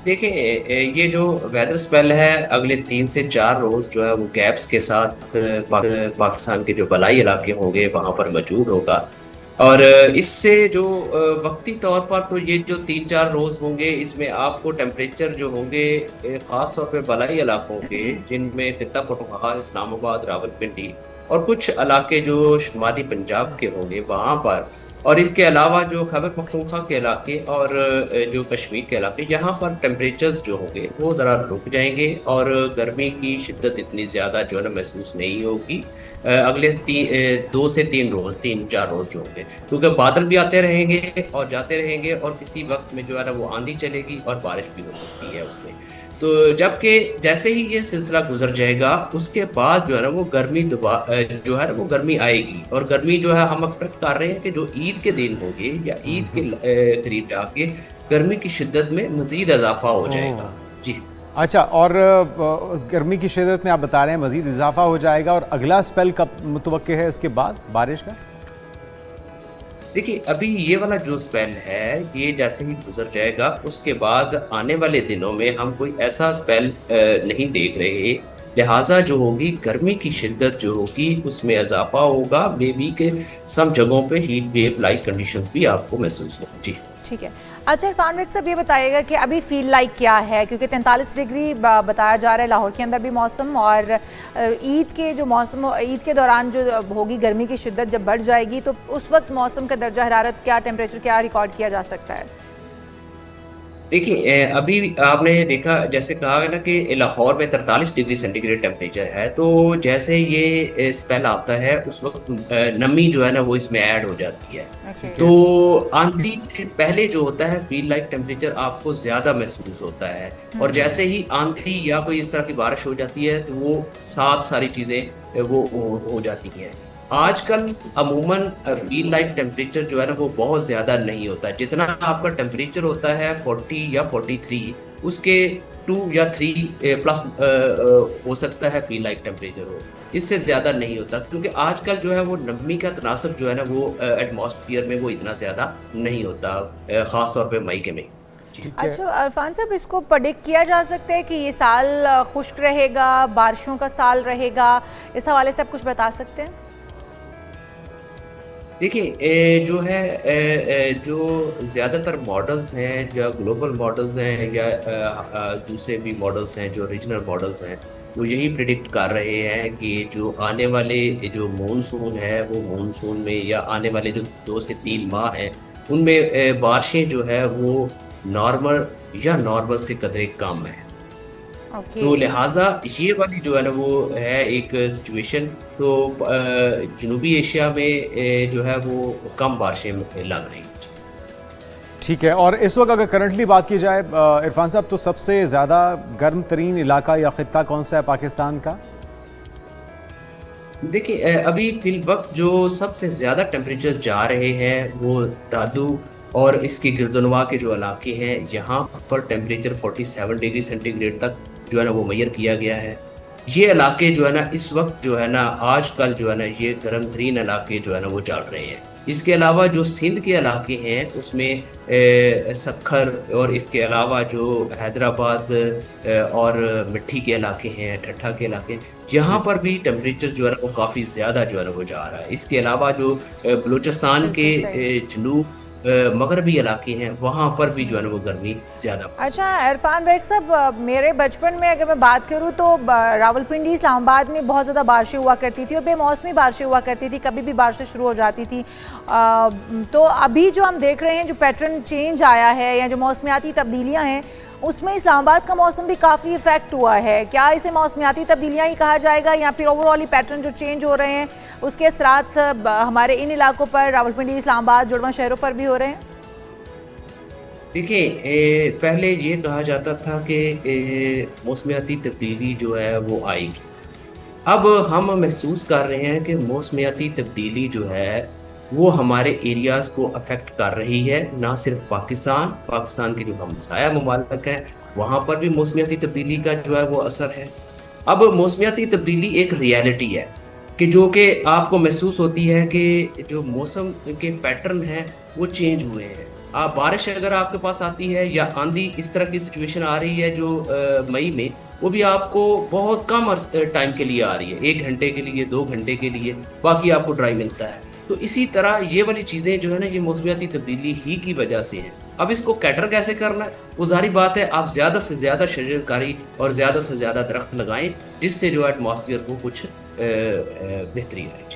देखिए, ये जो वेदर स्पेल है अगले 3 से 4 रोज जो है वो गैप्स के साथ पाकिस्तान के जो बलाई इलाके होंगे वहां पर मौजूद होगा। और इससे जो वक्ती तौर पर तो ये जो 3 4 रोज होंगे इसमें आपको टेम्परेचर जो होंगे खास तौर पे बलाई इलाकों के जिनमें खित्ता पटुखार, इस्लामाबाद, रावलपिंडी और कुछ इलाके जो शुमाली पंजाब के होंगे वहां पर, और इसके अलावा जो खैबर पख्तूनख्वा के इलाके और जो कश्मीर के इलाके यहाँ पर टेम्परेचर्स जो होंगे वो ज़रा रुक जाएंगे और गर्मी की शिद्दत इतनी ज़्यादा जो है ना महसूस नहीं होगी अगले 2 से 3 रोज़, 3 4 रोज़ जो होंगे, क्योंकि बादल भी आते रहेंगे और जाते रहेंगे और किसी वक्त में जो है ना वो आंधी चलेगी और बारिश भी हो सकती है उसमें। तो जबकि जैसे ही ये सिलसिला गुजर जाएगा उसके बाद जो है ना वो गर्मी जो है ना वो गर्मी आएगी, और गर्मी जो है हम एक्सपेक्ट कर रहे हैं कि जो ईद के दिन होंगे या ईद के करीब जाके गर्मी की शिद्दत में मजीद इजाफा हो ओह, जाएगा। जी। अच्छा। और गर्मी की शिदत में आप बता रहे हैं मज़ीद इजाफा हो जाएगा, और अगला स्पेल कब मुतवक्के है उसके बाद बारिश का? देखिए, अभी ये वाला जो स्पेल है ये जैसे ही गुजर जाएगा उसके बाद आने वाले दिनों में हम कोई ऐसा स्पेल नहीं देख रहे, लिहाजा जो होगी गर्मी की शिद्दत जो होगी उसमें इजाफा होगा, मे बी के सम जगहों पे हीट वेव लाइक कंडीशंस भी आपको महसूस हो। जी। ठीक है। अच्छा इरफान रेख साहब, ये बताइएगा कि अभी फील लाइक क्या है, क्योंकि 43 डिग्री बताया जा रहा है लाहौर के अंदर भी मौसम, और ईद के जो मौसम, ईद के दौरान जो होगी गर्मी की शिद्दत जब बढ़ जाएगी तो उस वक्त मौसम का दर्जा हरारत क्या, टेम्परेचर क्या रिकॉर्ड किया जा सकता है? देखिए, अभी आपने देखा जैसे कहा है ना कि लाहौर में 43 डिग्री सेंटीग्रेड टेम्परेचर है, तो जैसे ये स्पेल आता है उस वक्त नमी जो है ना वो इसमें ऐड हो जाती है। अच्छा। ठीक तो है। आंधी से पहले जो होता है फील लाइक टेम्परेचर आपको ज्यादा महसूस होता है, और जैसे ही आंधी या कोई इस तरह की बारिश हो जाती है तो वो साथ सारी चीजें वो हो जाती हैं। आजकल अमूमन फील लाइक टेम्परेचर जो है ना वो बहुत ज्यादा नहीं होता है, जितना आपका टेम्परेचर होता है 40 या 43, उसके 2 या 3 प्लस हो सकता है फील लाइक टेम्परेचर हो, इससे ज्यादा नहीं होता, क्योंकि आजकल जो है वो नमी का तनासब जो है ना वो एटमॉस्फेयर में वो इतना ज्यादा नहीं होता, खास तौर पे मई के में। जी। ठीक है। अच्छा इरफान साहब, इसको प्रेडिक्ट किया जा सकता है कि ये साल खुश्क रहेगा, बारिशों का साल रहेगा, इस हवाले से आप कुछ बता सकते हैं? देखिए, जो है जो ज़्यादातर मॉडल्स हैं, जो ग्लोबल मॉडल्स हैं या दूसरे भी मॉडल्स हैं जो रीजनल मॉडल्स हैं, वो यही प्रिडिक्ट कर रहे हैं कि जो आने वाले जो मॉनसून है वो मॉनसून में या आने वाले जो 2 से 3 माह हैं उनमें बारिशें जो है वो नॉर्मल या नॉर्मल से कदरे कम है। ओके। तो लिहाजा ये वाली जो है ना वो है एक सिचुएशन, तो जनूबी एशिया में जो है वो कम बारिशें लग रही हैं। ठीक है। और इस वक्त अगर करंटली बात की जाए इरफान साहब, तो सबसे ज़्यादा गर्म तरीन इलाका या ख़ित्ता कौन सा है पाकिस्तान का? देखिए, अभी फिल वक्त जो सबसे ज़्यादा टेम्परेचर जा रहे हैं वो दादू और इसके गिरदनवा के जो इलाके हैं यहाँ पर टेम्परेचर 47 डिग्री सेंटीग्रेड तक जो है ना वो मैयर किया गया है। ये इलाके जो है ना इस वक्त जो है ना आजकल जो है ना ये गर्म तरीन इलाके जो है ना वो चल रहे हैं। इसके अलावा जो सिंध के इलाके हैं उसमें सखर और इसके अलावा जो हैदराबाद और मिट्टी के इलाके हैं, ठट्ठा के इलाके, यहाँ जी। पर भी टेम्परेचर जो है ना वो काफ़ी ज़्यादा जो है ना वो जा रहा है। इसके अलावा जो बलूचिस्तान के बिल्कुल सही। जनूब मगरबी इलाके हैं वहाँ पर भी जो है ना वो गर्मी ज़्यादा। अच्छा इरफान रेख साहब, मेरे बचपन में अगर मैं बात करूँ तो रावलपिंडी, इस्लामाबाद में बहुत ज़्यादा बारिशें हुआ करती थी और बेमौसमी बारिशें हुआ करती थी, कभी भी बारिशें शुरू हो जाती थी। तो अभी जो हम देख रहे हैं, जो पैटर्न चेंज आया है या जो मौसमियाती तब्दीलियाँ हैं, उसमें इस्लामाबाद का मौसम भी काफ़ी इफेक्ट हुआ है। क्या इसे मौसमियाती तब्दीलियाँ ही कहा जाएगा, या फिर ओवरऑल ही पैटर्न जो चेंज हो रहे हैं उसके असरात हमारे इन इलाकों पर, रावलपिंडी, इस्लामाबाद, जुड़वा शहरों पर भी हो रहे हैं? देखिए, पहले ये कहा जाता था कि मौसमियाती तब्दीली जो है वो आएगी। अब हम महसूस कर रहे हैं कि मौसमियाती तब्दीली जो है वो हमारे एरियाज़ को अफेक्ट कर रही है, ना सिर्फ पाकिस्तान के जो हमसाया ममालिक हैं वहाँ पर भी मौसमियाती तब्दीली का जो है वो असर है। अब मौसमियाती तब्दीली एक रियलिटी है कि जो कि आपको महसूस होती है कि जो मौसम के पैटर्न हैं वो चेंज हुए हैं। आप बारिश अगर आपके पास आती है या आंधी इस तरह की सिचुएशन आ रही है जो मई में, वो भी आपको बहुत कम टाइम के लिए आ रही है, 1 घंटे के लिए, 2 घंटे के लिए, बाकी आपको ड्राई मिलता है। तो इसी तरह ये वाली चीजें जो है ना, ये मौसमियाती तब्दीली ही की वजह से है। अब इसको कैटर कैसे करना है, वो जारी बात है, आप ज्यादा से ज्यादा शजरकारी और ज्यादा से ज्यादा दरख्त लगाएं, जिससे जो एटमॉस्फेयर को कुछ बेहतरी आए।